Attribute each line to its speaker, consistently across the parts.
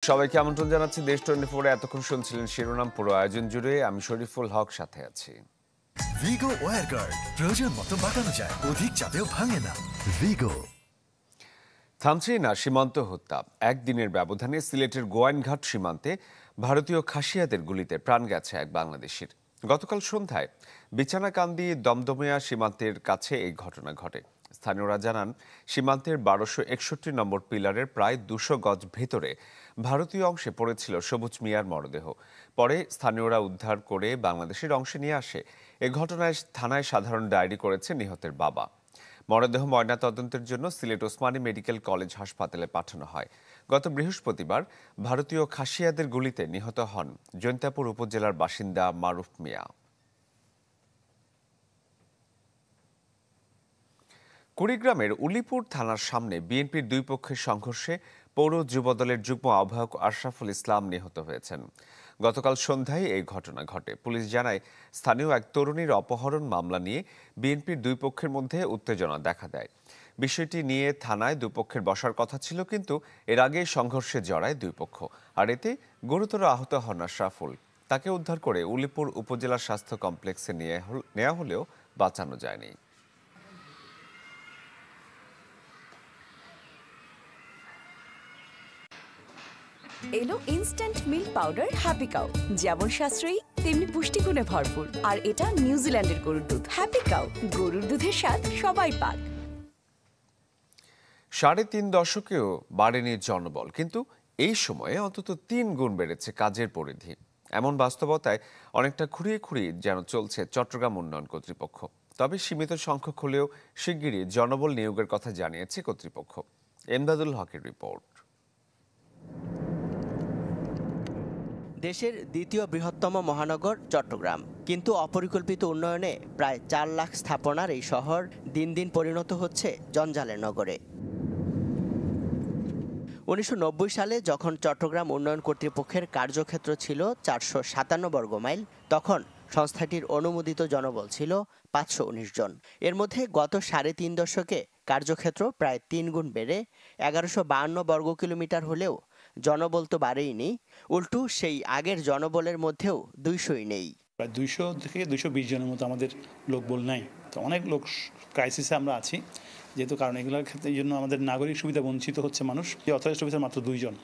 Speaker 1: সবাইকে আমন্ত্রণ জানাচ্ছি দেশ 24-এ। এতক্ষণ শুনছিলেন শিরোনাম, পুরো আয়োজন জুড়ে আমি শরীফুল হক সাথে আছি।
Speaker 2: ভিগো ওয়্যারগার্ড প্রয়োজন মতো বাটানো যায়, অধিক চাপেও ভাঙে না। ভিগো।
Speaker 1: থামছেই না সীমান্ত হত্যা। একদিনের ব্যবধানে সিলেটের গোয়াইনঘাট সীমান্তে ভারতীয় খাসিয়াদের গুলিতে প্রাণ গেছে এক বাংলাদেশির। গতকাল সন্ধ্যায় বিছানাকান্দি দমদমিয়া সীমান্তের কাছে এই ঘটনা ঘটে। স্থানীয়রা জানান, সীমান্তের 1261 নম্বর পিলারের প্রায় 200 গজ ভেতরে ভারতীয় অংশে পড়েছিল সবুজ মিয়ার মরদেহ। পরে স্থানীয়রা উদ্ধার করে বাংলাদেশের অংশে নিয়ে আসে। এ ঘটনায় থানায় সাধারণ ডায়েরি করেছে নিহতের বাবা। মরদেহ ময়নাতদন্তের জন্য সিলেট ওসমানী মেডিকেল কলেজ হাসপাতালে পাঠানো হয়। গত বৃহস্পতিবার ভারতীয় খাসিয়াদের গুলিতে নিহত হন জৈন্তাপুর উপজেলার বাসিন্দা মারুফ মিয়া। কুড়িগ্রামের উলিপুর থানার সামনে বিএনপির দুই পক্ষের সংঘর্ষে পৌর যুবদলের যুগ্ম আহ্বায়ক আশরাফুল ইসলাম নিহত হয়েছেন। গতকাল সন্ধ্যায় এই ঘটনা ঘটে। পুলিশ জানায়, স্থানীয় এক তরুণীর অপহরণ মামলা নিয়ে বিএনপির দুই পক্ষের মধ্যে উত্তেজনা দেখা দেয়। বিষয়টি নিয়ে থানায় দুপক্ষের বসার কথা ছিল, কিন্তু এর আগেই সংঘর্ষে জড়ায় দুই পক্ষ, আর এতে গুরুতর আহত হন আশরাফুল। তাকে উদ্ধার করে উলিপুর উপজেলা স্বাস্থ্য কমপ্লেক্সে নেওয়া হলেও বাঁচানো যায়নি।
Speaker 3: এলো instant milk powder happy cow, যেমন সাশ্রয়ী তেমনি পুষ্টিগুণে ভরপুর। আর এটা নিউজিল্যান্ডের গরুর দুধ। হ্যাপি কাউ, গরুর দুধের স্বাদ সবাই পাক।
Speaker 1: 3.5 দশকেও বাড়েনি জনবল, কিন্তু এই সময়ে অন্তত 3 গুণ বেড়েছে কাজের পরিধি। এমন বাস্তবতায় অনেকটা খুঁড়িয়ে খুঁড়িয়ে যেন চলছে চট্টগ্রাম উন্নয়ন কর্তৃপক্ষ। তবে সীমিত সংখ্যক হলেও শিগগিরই জনবল নিয়োগের কথা জানিয়েছে কর্তৃপক্ষ। এমদাদুল হকের রিপোর্ট।
Speaker 4: দেশের দ্বিতীয় বৃহত্তম মহানগর চট্টগ্রাম, কিন্তু অপরিকল্পিত উন্নয়নে প্রায় 4 লাখ স্থাপনার এই শহর দিন দিন পরিণত হচ্ছে জঞ্জালের নগরে। 1990 সালে যখন চট্টগ্রাম উন্নয়ন কর্তৃপক্ষের কার্যক্ষেত্র ছিল 457 বর্গমাইল, তখন সংস্থাটির অনুমোদিত জনবল ছিল 519 জন। এর মধ্যে গত 3.5 দশকে কার্যক্ষেত্র প্রায় 3 গুণ বেড়ে 1152 বর্গ কিলোমিটার হলেও জনবল তো বাড়েইনি, উল্টো সেই আগের জনবলের মধ্যেও 200ই নেই।
Speaker 5: প্রায় 200 থেকে 220 জনের মতো আমাদের লোকবল নাই। তো অনেক লোক ক্রাইসিসে আমরা আছি, যেহেতু কারণ এগুলোর ক্ষেত্রে এই জন্য আমাদের নাগরিক সুবিধা বঞ্চিত হচ্ছে মানুষ। এই অথরাইজড অফিসার মাত্র 2 জন।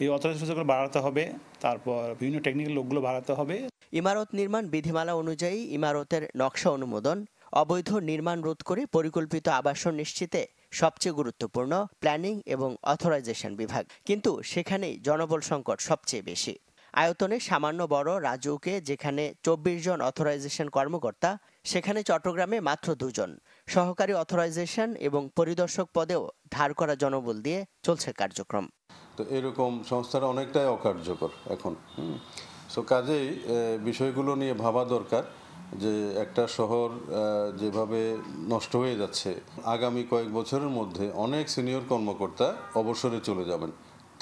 Speaker 5: এই অথরাইজড অফিসারগুলো বাড়াতে হবে, তারপর বিভিন্ন টেকনিক্যাল লোকগুলো বাড়াতে হবে।
Speaker 4: ইমারত নির্মাণ বিধিমালা অনুযায়ী ইমারতের নকশা অনুমোদন, অবৈধ নির্মাণ রোধ করে পরিকল্পিত আবাসন নিশ্চিতে সবচেয়ে গুরুত্বপূর্ণ প্ল্যানিং এবং অথরাইজেশন বিভাগ, কিন্তু সেখানেই জনবল সংকট সবচেয়ে বেশি। আয়তনে সামান্য বড় রাজউকে যেখানে 24 জন অথরাইজেশন কর্মকর্তা, সেখানে চট্টগ্রামে মাত্র 2 জন। সহকারী অথরাইজেশন এবং পরিদর্শক পদেও ধার করা জনবল দিয়ে চলছে কার্যক্রম।
Speaker 6: তো এরকম সংস্থাটা অনেকটাই অকার্যকর এখন। সো কাজেই বিষয়গুলো নিয়ে ভাবা দরকার যে একটা শহর যেভাবে নষ্ট হয়ে যাচ্ছে, আগামী কয়েক বছরের মধ্যে অনেক সিনিয়র কর্মকর্তা অবসরে চলে যাবেন,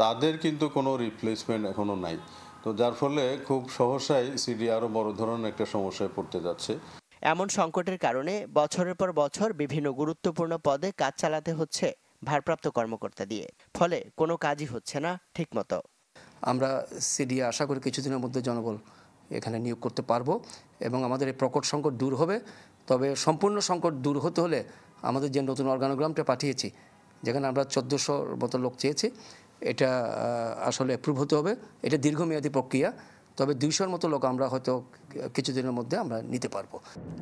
Speaker 6: তাদের কিন্তু কোনো রিপ্লেসমেন্ট এখনো নাই। তো যার ফলে খুব সহসাই সিডি আরো বড় ধরনের একটা সমস্যায় পড়তে যাচ্ছে।
Speaker 4: এমন সংকটের কারণে বছরের পর বছর বিভিন্ন গুরুত্বপূর্ণ পদে কাজ চালাতে হচ্ছে ভারপ্রাপ্ত কর্মকর্তা দিয়ে, ফলে কোনো কাজই হচ্ছে না ঠিকমতো।
Speaker 7: আমরা সিডি আশা করি কিছুদিনের মধ্যে জনবল এখানে নিয়োগ করতে পারবো এবং আমাদের এই প্রকট সংকট দূর হবে। তবে সম্পূর্ণ সংকট দূর হতে হলে আমাদের যে নতুন অর্গানোগ্রামটা পাঠিয়েছি, যেখানে আমরা 1400 মতো লোক চেয়েছি, এটা আসলে অ্যাপ্রুভ হতে হবে। এটা দীর্ঘমেয়াদী প্রক্রিয়া, তবে 200-র মতো লোক আমরা হয়তো কিছুদিনের মধ্যে আমরা নিতে পারবো।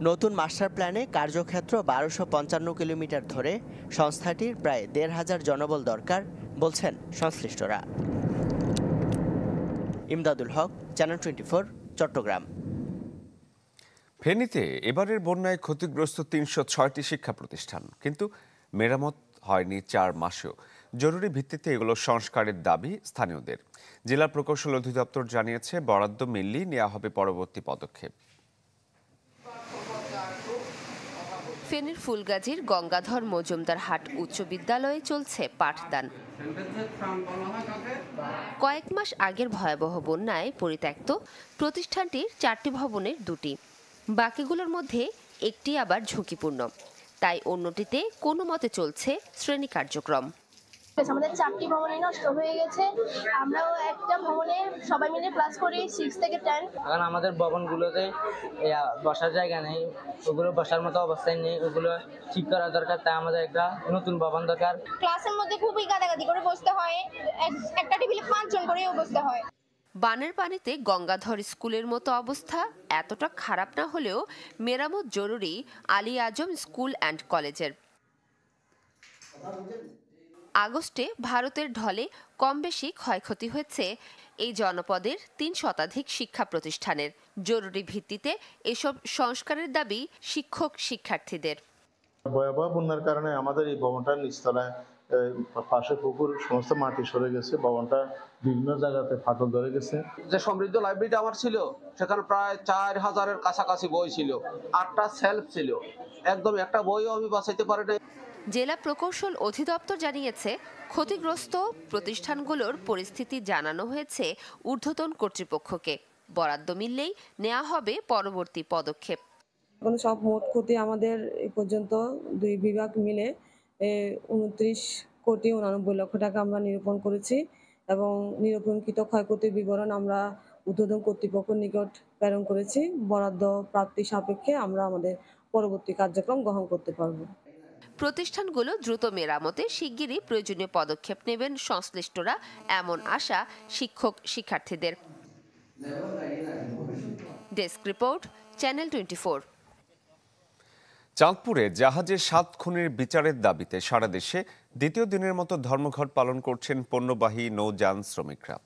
Speaker 4: নতুন মাস্টার প্ল্যানে কার্যক্ষেত্র 1255 কিলোমিটার ধরে সংস্থাটির প্রায় 1500 জনবল দরকার বলছেন সংশ্লিষ্টরা। ইমদাদুল হক, চ্যানেল 24, চট্টগ্রাম।
Speaker 1: ফেনীতে এবারের বন্যায় ক্ষতিগ্রস্ত 306টি শিক্ষা প্রতিষ্ঠান, কিন্তু মেরামত হয়নি 4 মাসেও। জরুরি ভিত্তিতে এগুলো সংস্কারের দাবি স্থানীয়দের। জেলা প্রকৌশল অধিদপ্তর জানিয়েছে, বরাদ্দ মিললেই নেওয়া হবে পরবর্তী পদক্ষেপ।
Speaker 8: ফেনীর ফুলগাজীর গঙ্গাধর মজুমদার হাট উচ্চ বিদ্যালয়ে চলছে পাঠদান। কয়েক মাস আগের ভয়াবহ বন্যায় পরিত্যক্ত প্রতিষ্ঠানটির 4টি ভবনের 2টি, বাকিগুলোর মধ্যে একটি আবার ঝুঁকিপূর্ণ, তাই অন্যটিতে কোনো মতে চলছে শ্রেণী কার্যক্রম।
Speaker 9: আমাদের 4টি ভবনই নষ্ট হয়ে গেছে। আমরাও একটা ভবনে সবাই মিলে ক্লাস করি 6 থেকে 10।
Speaker 10: কারণ আমাদের ভবনগুলোতে বসার জায়গা নেই, ওগুলো বসার মতো অবস্থায় নেই, ওগুলো ঠিক করা দরকার। তাই আমাদের একটা নতুন ভবন দরকার।
Speaker 9: ক্লাসের মধ্যে খুবই গাদাগাদি করে বসতে হয়, একটা টেবিলে 5 জন করেও বসতে হয়।
Speaker 8: বানের পানিতে গঙ্গাধর স্কুলের মতো অবস্থা এতটা খারাপ না হলেও মেরামত জরুরি আলী আজম স্কুল অ্যান্ড কলেজের। আগস্টে ভারতের ঢলে কম বেশি ক্ষয়ক্ষতি হয়েছে এই জনপদের 3 শতাধিক শিক্ষা প্রতিষ্ঠানের। জরুরি ভিত্তিতে এসব সংস্কারের দাবি শিক্ষক শিক্ষার্থীদের।
Speaker 11: ভয়াবহ বন্যার কারণে আমাদের এই ভবনটার নিচতলায় পাশে পুকুর সমস্ত মাটি সরে গেছে, ভবনটা বিভিন্ন জায়গাতে ফাটল ধরে গেছে।
Speaker 7: যে সমৃদ্ধ লাইব্রেরিটা আমার ছিল, সেখানে প্রায় 4000-এর কাছাকাছি বই ছিল, 8টা সেলফ ছিল, একদম একটা বইও আমি বাঁচাইতে পারি না।
Speaker 8: জেলা প্রকৌশল অধিদপ্তর জানিয়েছে ক্ষতিগ্রস্ত প্রতিষ্ঠানগুলোর পরিস্থিতি জানানো হয়েছে ঊর্ধ্বতন কর্তৃপক্ষকে। বরাদ্দ মিললেই নেওয়া হবে পরবর্তী পদক্ষেপ।
Speaker 12: এখন সব মোট ক্ষতি আমাদের এই পর্যন্ত 2 বিভাগ মিলে 29,89,00,000 টাকা আমরা নিরূপণ করেছি এবং নিরূপণকৃত ক্ষয়ক্ষতির বিবরণ আমরা ঊর্ধ্বতন কর্তৃপক্ষের নিকট প্রেরণ করেছি। বরাদ্দ প্রাপ্তি সাপেক্ষে আমরা আমাদের পরবর্তী কার্যক্রম গ্রহণ করতে পারব।
Speaker 8: প্রতিষ্ঠানগুলো দ্রুত মেরামতে শিগগিরই প্রয়োজনীয় পদক্ষেপ নেবেন সংশ্লিষ্টরা, এমন আশা শিক্ষক শিক্ষার্থীদের। Desk report, channel 24।
Speaker 1: চাঁদপুরে জাহাজে 7 খুনের বিচারের দাবিতে সারা দেশে দ্বিতীয় দিনের মতো ধর্মঘট পালন করছেন পণ্যবাহী নৌযান শ্রমিকরা।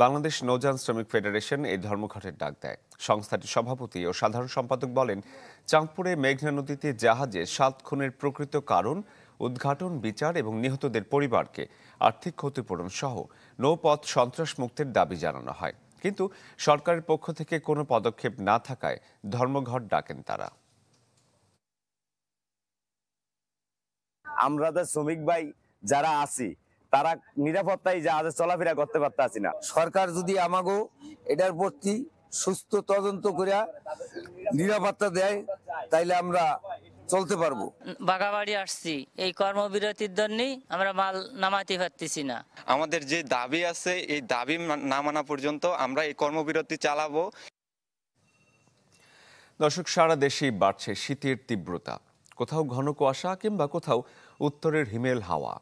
Speaker 1: বাংলাদেশ নৌযান শ্রমিক ফেডারেশন এই ধর্মঘটের ডাক দেয়। সংস্থাটির সভাপতি ও সাধারণ সম্পাদক বলেন, চাঁদপুরে মেঘনা নদীতে জাহাজে 7 খুনের প্রকৃত কারণ উদ্ঘাটন, বিচার এবং নিহতদের পরিবারকে আর্থিক ক্ষতিপূরণ সহ নৌপথ সন্ত্রাস মুক্তের দাবি জানানো হয়। কিন্তু সরকারের পক্ষ থেকে কোনো পদক্ষেপ না থাকায় ধর্মঘট ডাকেন তারা।
Speaker 13: আমরা তো শ্রমিক ভাই যারা আছি তারা নিরাপত্তায় জাহাজে চলাফেরা করতে পারতাছি না। সরকার যদি আমাগো এটার প্রতি সুস্থ তদন্ত করে নিরাপত্তা দেয় তাইলে আমরা চলতে পারবো।
Speaker 14: বাগাবাড়ি আসছি, এই কর্মবিরতির জন্যই আমরা মাল নামাতে পারতেছি না।
Speaker 15: আমাদের যে দাবি আছে এই দাবি না মানা পর্যন্ত আমরা এই কর্মবিরতি চালাবো।
Speaker 1: দর্শক, সারা দেশেই বাড়ছে শীতের তীব্রতা। কোথাও ঘন কুয়াশা কিংবা কোথাও উত্তরের হিমেল হাওয়া,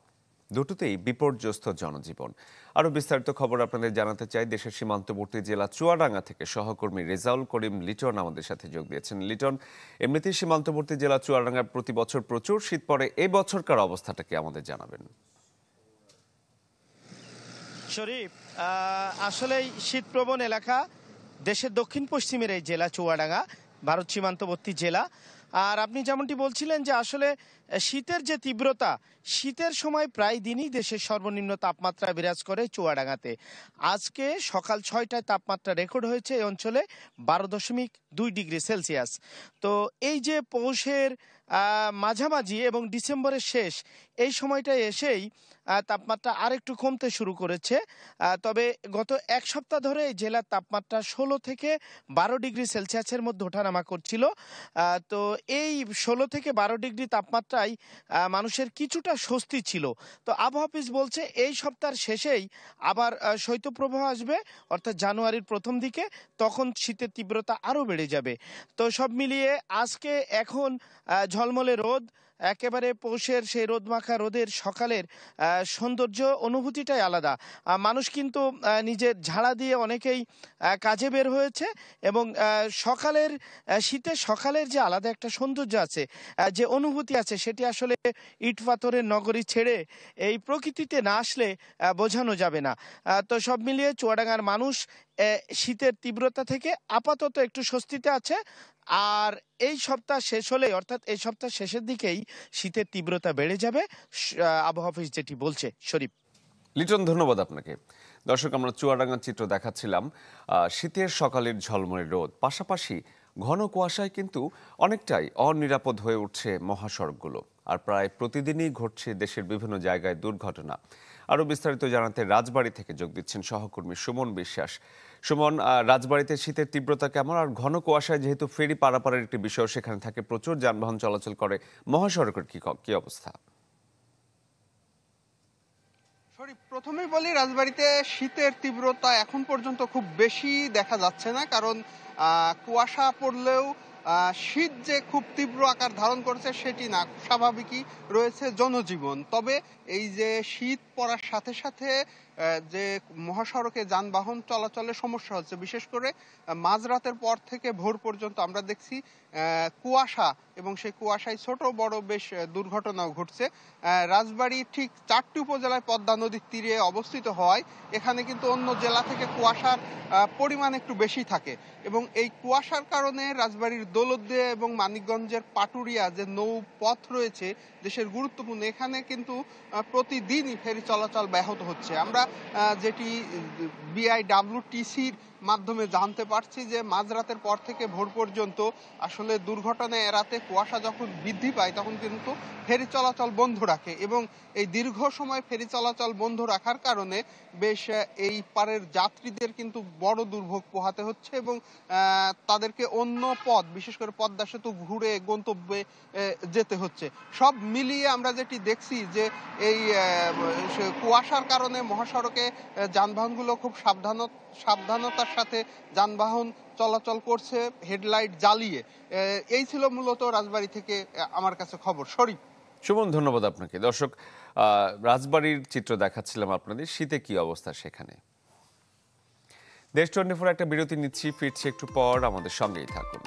Speaker 1: দুটোতেই বিপর্যস্ত জনজীবন। আরো বিস্তারিত খবর আপনাদের জানাতে চাই। দেশের সীমান্তবর্তী জেলা চুয়াডাঙ্গা থেকে সহকর্মী রেজাউল করিম লিটন আমাদের সাথে যোগ দিয়েছেন। লিটন, এমনিতেই সীমান্তবর্তী জেলা চুয়াডাঙ্গার প্রতি বছর প্রচুর শীত পড়ে, এই বছরকার অবস্থাটা কি আমাদের জানাবেন?
Speaker 16: শরীফ, আসলেই শীতপ্রবণ এলাকা দেশের দক্ষিণ পশ্চিমের এই জেলা চুয়াডাঙ্গা, ভারত সীমান্তবর্তী জেলা। আর আপনি যেমনটি বলছিলেন যে আসলে শীতের যে তীব্রতা, শীতের সময় প্রায় দিনই দেশের সর্বনিম্ন তাপমাত্রা বিরাজ করে চুয়াডাঙ্গাতে। আজকে সকাল 6টায় তাপমাত্রা রেকর্ড হয়েছে এই অঞ্চলে 12.2 ডিগ্রি সেলসিয়াস। তো এই যে পৌষের মাঝামাঝি এবং ডিসেম্বরের শেষ, এই সময়টায় এসেই তাপমাত্রা আরেকটু কমতে শুরু করেছে। তবে গত এক সপ্তাহ ধরে এই জেলার তাপমাত্রা 16 থেকে 12 ডিগ্রি সেলসিয়াসের মধ্যে ওঠানামা করছিল। তো এই 16 থেকে 12 ডিগ্রি তাপমাত্রায় মানুষের কিছুটা স্বস্তি ছিল। তো আবহাওয়া অফিস বলছে এই সপ্তাহের শেষেই আবার শৈত্যপ্রবাহ আসবে, অর্থাৎ জানুয়ারির প্রথম দিকে, তখন শীতের তীব্রতা আরও বেড়ে যাবে। তো সব মিলিয়ে আজকে এখন ঝলমলে রোদ, একেবারে পৌষের সেই রোদমাখা রোদের সকালের সৌন্দর্য অনুভূতিটাই আলাদা। মানুষ কিন্তু নিজের ঝাড়া দিয়ে অনেকেই কাজে বের হয়েছে এবং সকালের শীতের সকালের যে আলাদা একটা সৌন্দর্য আছে, যে অনুভূতি আছে, সেটি আসলে ইট পাথরের নগরী ছেড়ে এই প্রকৃতিতে না আসলে বোঝানো যাবে না। তো সব মিলিয়ে চুয়াডাঙ্গার মানুষ শীতের তীব্রতা থেকে আপাতত একটু স্বস্তিতে আছে। আর এই সপ্তাহ শেষ হলেই, অর্থাৎ এই সপ্তাহ শেষের দিকেই শীতের তীব্রতা বেড়ে যাবে, আবহাওয়া অফিস যেটি বলছে। শরীফ,
Speaker 1: লিটন, ধন্যবাদ আপনাকে। দর্শক, আমরা চুয়াডাঙ্গার চিত্র দেখাচ্ছিলাম। শীতের সকালের ঝলমলে রোদ, পাশাপাশি ঘন কুয়াশায় কিন্তু অনেকটাই অনিরাপদ হয়ে উঠছে মহাসড়কগুলো। আর প্রায় প্রতিদিনই ঘটছে দেশের বিভিন্ন জায়গায় দুর্ঘটনা। আরো বিস্তারিত জানাতে রাজবাড়ী থেকে যোগ দিচ্ছেন সহকর্মী সুমন বিশ্বাস। সুমন, রাজবাড়ীতে শীতের তীব্রতা কেমন? আর ঘন কুয়াশায় যেহেতু ফেরি পারাপারের একটি বিষয়, সেখানে থাকে প্রচুর যানবাহন চলাচল করে, মহাসড়কের কি অবস্থা?
Speaker 17: প্রথমেই বলি, রাজবাড়ীতে শীতের তীব্রতা এখন পর্যন্ত খুব বেশি দেখা যাচ্ছে না, কারণ কুয়াশা পড়লেও শীত যে খুব তীব্র আকার ধারণ করেছে সেটি না, স্বাভাবিকই রয়েছে জনজীবন। তবে এই যে শীত পড়ার সাথে সাথে যে মহাসড়কে যানবাহন চলাচলে সমস্যা হচ্ছে, বিশেষ করে মাঝরাতের পর থেকে ভোর পর্যন্ত আমরা দেখছি কুয়াশা, এবং সেই কুয়াশায় ছোট বড় বেশ দুর্ঘটনাও ঘটছে। রাজবাড়ী ঠিক 4টি উপজেলায় পদ্মা নদীর তীরে অবস্থিত হওয়ায় এখানে কিন্তু অন্য জেলা থেকে কুয়াশার পরিমাণ একটু বেশি থাকে, এবং এই কুয়াশার কারণে রাজবাড়ীর দৌলতদিয়া এবং মানিকগঞ্জের পাটুরিয়া যে নৌপথ রয়েছে দেশের গুরুত্বপূর্ণ, এখানে কিন্তু প্রতিদিনই ফেরি চলাচল ব্যাহত হচ্ছে। আমরা যেটি BIWTCর মাধ্যমে জানতে পারছি যে মাঝরাতের পর থেকে ভোর পর্যন্ত আসলে দুর্ঘটনা এড়াতে কুয়াশা যখন বৃদ্ধি পায় তখন কিন্তু ফেরি চলাচল বন্ধ রাখে, এবং এই দীর্ঘ সময় ফেরি চলাচল বন্ধ রাখার কারণে বেশ এই পারের যাত্রীদের কিন্তু বড় দুর্ভোগ পোহাতে হচ্ছে, এবং তাদেরকে অন্য পথ, বিশেষ করে পদ্মা সেতু ঘুরে গন্তব্যে যেতে হচ্ছে। সব মিলিয়ে আমরা যেটি দেখছি যে এই কুয়াশার কারণে মহাসড়কে যানবাহনগুলো খুব সাবধানতার সাথে যানবাহন চলাচল করছে, হেডলাইট জ্বালিয়ে। এই ছিল মূলত রাজবাড়ী থেকে আমার কাছে খবর। শরীফ।
Speaker 1: সুমন, ধন্যবাদ আপনাকে। দর্শক, রাজবাড়ির চিত্র দেখাচ্ছিলাম আপনাদের, শীতে কি অবস্থা সেখানে। দেশ 24 একটা বিরতি নিচ্ছি, ফিরছি একটু পর, আমাদের সঙ্গেই থাকুন।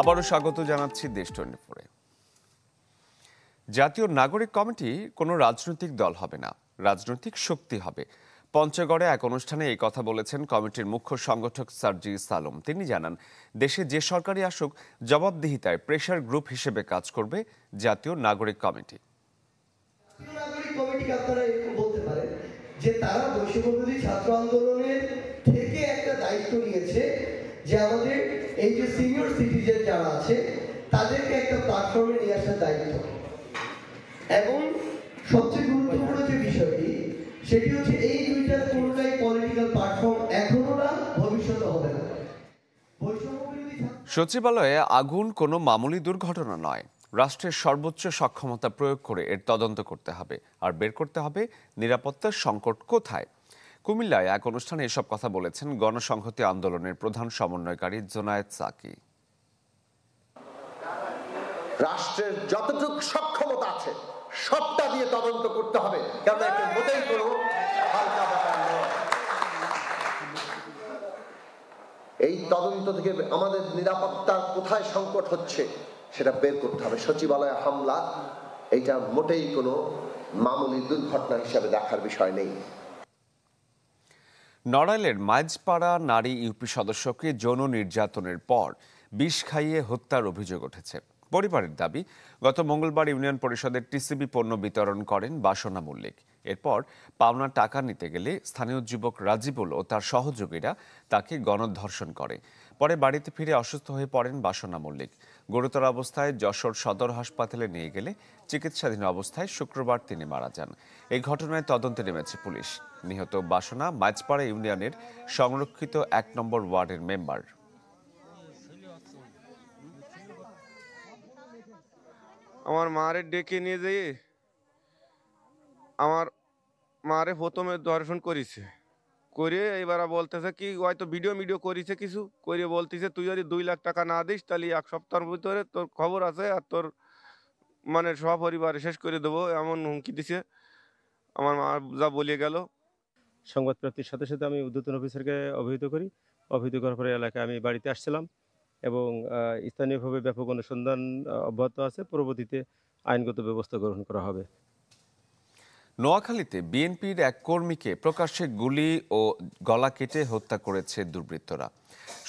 Speaker 1: আবারও স্বাগত জানাচ্ছি দেশ 24-এ। জাতীয় নাগরিক কমিটি কোনো রাজনৈতিক দল হবে না, রাজনৈতিক শক্তি হবে। পঞ্চগড়ে এক অনুষ্ঠানে এই কথা বলেছেন কমিটির মুখ্য সংগঠক সার্জিস আলম। তিনি জানান, দেশে যে সরকারি আসুক জবাবদিহিতায় প্রেসার গ্রুপ হিসেবে কাজ করবে জাতীয় নাগরিক কমিটি।
Speaker 18: আপনারা এরকম বলতে পারেন যে তারা বৈষম্যবিরোধী ছাত্র আন্দোলনের থেকে একটা দায়িত্ব নিয়েছে যে আমাদের এই যে সিনিয়র সিটিজেন যারা আছে তাদেরকে একটা প্ল্যাটফর্মে নিয়ে আসার দায়িত্ব। এবং সবচেয়ে গুরুত্বপূর্ণ যে বিষয়টি সেটি হচ্ছে এই দুইটার কোনোটাই পলিটিক্যাল প্ল্যাটফর্ম এখনো না, ভবিষ্যতে হবে না।
Speaker 1: সচিবালয়ে আগুন কোনো মামুলি দুর্ঘটনা নয়, রাষ্ট্রের সর্বোচ্চ সক্ষমতা প্রয়োগ করে এর তদন্ত করতে হবে, আর বের করতে হবে নিরাপত্তার সংকট কোথায়। কুমিল্লায় এক অনুষ্ঠানে এসব কথা বলেছেন গণসংহতি আন্দোলনের প্রধান সমন্বয়কারী জোনায়েদ সাকি।
Speaker 19: রাষ্ট্রের যতটুকু সক্ষমতা আছে সবটা দিয়ে তদন্ত করতে হবে, কারণ একটা মোটেই কোনো হালকা ব্যাপার নয়। এই তদন্ত থেকে আমাদের নিরাপত্তার কোথায় সংকট হচ্ছে সেটা বের করতে হবে। সচিবালয়ে হামলা এটা মোটেই কোনো মামুলি দুর্ঘটনা হিসাবে দেখার বিষয় নেই।
Speaker 1: নড়াইলের মাঝপাড়া নারী ইউপি সদস্যকে যৌন নির্যাতনের পর বিষ খাইয়ে হত্যার অভিযোগ উঠেছে। পরিবারের দাবি, গত মঙ্গলবার ইউনিয়ন পরিষদের টিসিবি পণ্য বিতরণ করেন বাসনা মল্লিক। এরপর পাওনা টাকা নিতে গেলে স্থানীয় যুবক রাজিবুল ও তার সহযোগীরা তাকে গণধর্ষণ করে। পরে বাড়িতে ফিরে অসুস্থ হয়ে পড়েন বাসনা মল্লিক। গুরুতর অবস্থায় যশোর সদর হাসপাতালে নিয়ে গেলে চিকিৎসাধীন অবস্থায় শুক্রবার তিনি মারা যান। এই ঘটনায় তদন্তে নেমেছে পুলিশ। নিহত বাসনা মাঝপাড়া ইউনিয়নের সংরক্ষিত ১ নম্বর ওয়ার্ডের মেম্বার।
Speaker 20: আমার মারে ডেকে নিয়ে যেয়ে আমার মারে প্রথমে দর্শন করেছে, করে এবার বলতেছে কি হয়তো ভিডিও করেছে কিছু করে, বলতেছে তুই যদি 2 লাখ টাকা না দিস তাহলে 1 সপ্তাহের ভিতরে তোর খবর আছে আর তোর মানে সপরিবারে শেষ করে দেবো, এমন হুমকি দিছে। আমার মা যা বলিয়ে গেল।
Speaker 21: সংবাদ প্রাপ্তির সাথে সাথে আমি ঊর্ধ্বতন অফিসারকে অবহিত করি। অবহিত করার পরে এলাকায় আমি বাড়িতে আসছিলাম এবং স্থানীয়ভাবে ব্যাপক অনুসন্ধান অব্যাহত আছে। পরবর্তীতে আইনগত ব্যবস্থা গ্রহণ করা হবে।
Speaker 1: নোয়াখালীতে বিএনপির এক কর্মীকে প্রকাশ্যে গুলি ও গলা কেটে হত্যা করেছে দুর্বৃত্তরা।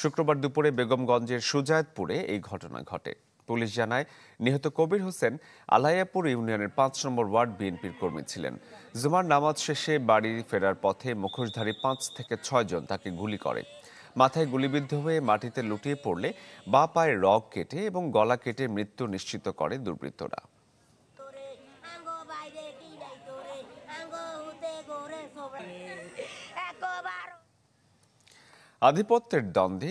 Speaker 1: শুক্রবার দুপুরে বেগমগঞ্জের সুজায়তপুরে এই ঘটনা ঘটে। পুলিশ জানায়, নিহত কবির হোসেন আলাইয়াপুর ইউনিয়নের 5 নম্বর ওয়ার্ড বিএনপির কর্মী ছিলেন। জুমার নামাজ শেষে বাড়ি ফেরার পথে মুখোশধারী 5 থেকে 6 জন তাকে গুলি করে। মাথায় গুলিবিদ্ধ হয়ে মাটিতে লুটিয়ে পড়লে বাঁ পায়ের রগ কেটে এবং গলা কেটে মৃত্যু নিশ্চিত করে দুর্বৃত্তরা। আধিপত্যের দ্বন্দ্বে